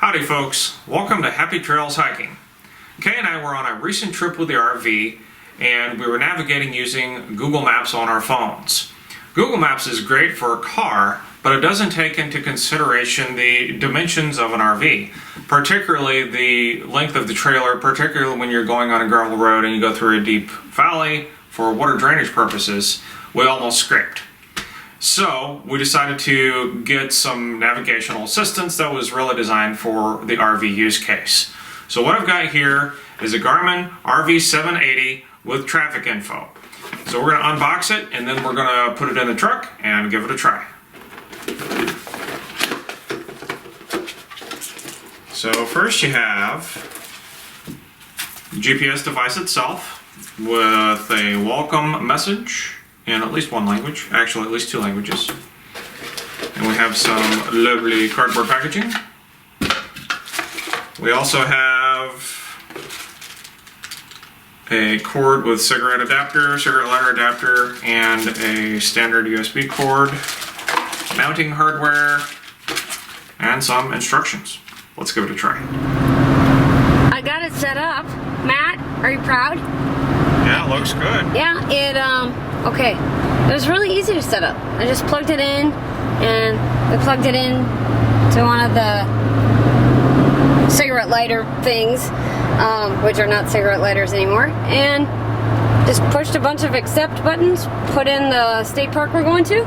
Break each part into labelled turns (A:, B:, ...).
A: Howdy folks, welcome to Happy Trails Hiking. Kay and I were on a recent trip with the RV and we were navigating using Google Maps on our phones. Google Maps is great for a car, but it doesn't take into consideration the dimensions of an RV, particularly the length of the trailer, particularly when you're going on a gravel road and you go through a deep valley for water drainage purposes. We almost scraped. So we decided to get some navigational assistance that was really designed for the RV use case. So what I've got here is a Garmin RV 780 with traffic info. So we're going to unbox it and then we're going to put it in the truck and give it a try. So first you have the GPS device itself with a welcome message in at least one language, actually at least two languages. And we have some lovely cardboard packaging. We also have a cord with cigarette lighter adapter, and a standard USB cord, mounting hardware, and some instructions. Let's give it a try.
B: I got it set up. Matt, are you proud?
A: Yeah, it looks good.
B: Yeah, okay. It was really easy to set up. I just plugged it in, and we plugged it in to one of the cigarette lighter things, which are not cigarette lighters anymore, and just pushed a bunch of accept buttons, put in the state park we're going to.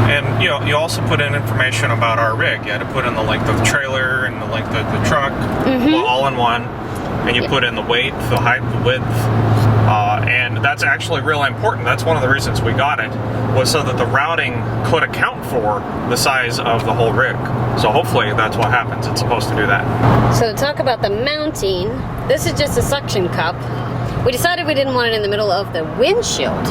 A: And you also put in information about our rig. You had to put in the length of the trailer and the length of the truck, well, all in one. And you put in the weight, the height, the width, and that's actually really important. That's one of the reasons we got it, was so that the routing could account for the size of the whole rig. So hopefully that's what happens. It's supposed to do that.
B: So to talk about the mounting, this is just a suction cup. We decided we didn't want it in the middle of the windshield.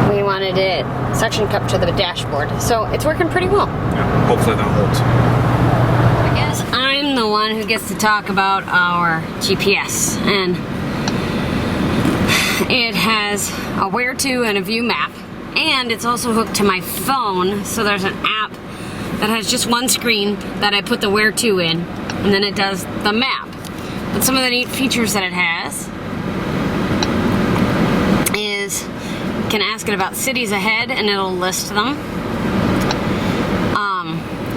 B: We wanted it suction cup to the dashboard. So it's working pretty well.
A: Yeah, hopefully that holds.
B: I guess I'm the one who gets to talk about our GPS, and it has a where to and a view map, and it's also hooked to my phone, so there's an app that has just one screen that I put the where to in, and then it does the map. But some of the neat features that it has is you can ask it about cities ahead and it'll list them.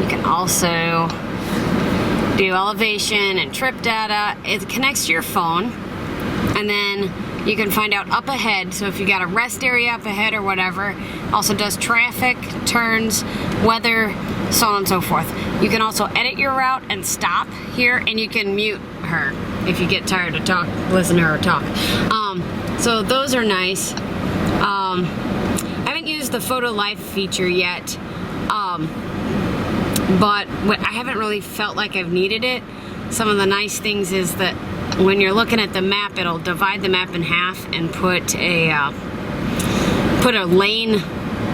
B: You can also do elevation and trip data. It connects to your phone, and then you can find out up ahead. So if you got a rest area up ahead or whatever, also does traffic, turns, weather, so on and so forth. You can also edit your route and stop here, and you can mute her if you get tired of listen to her talk. So those are nice. I haven't used the photo live feature yet. But I haven't really felt like I've needed it. Some of the nice things is that when you're looking at the map, it'll divide the map in half and put a lane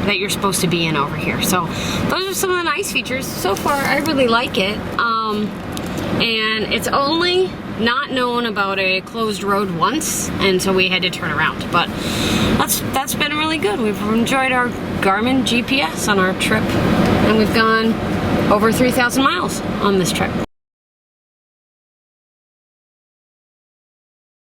B: that you're supposed to be in over here. So those are some of the nice features. So far, I really like it. And it's only not known about a closed road once, and so we had to turn around. But that's been really good. We've enjoyed our Garmin GPS on our trip, and we've gone over 3,000 miles on this trip.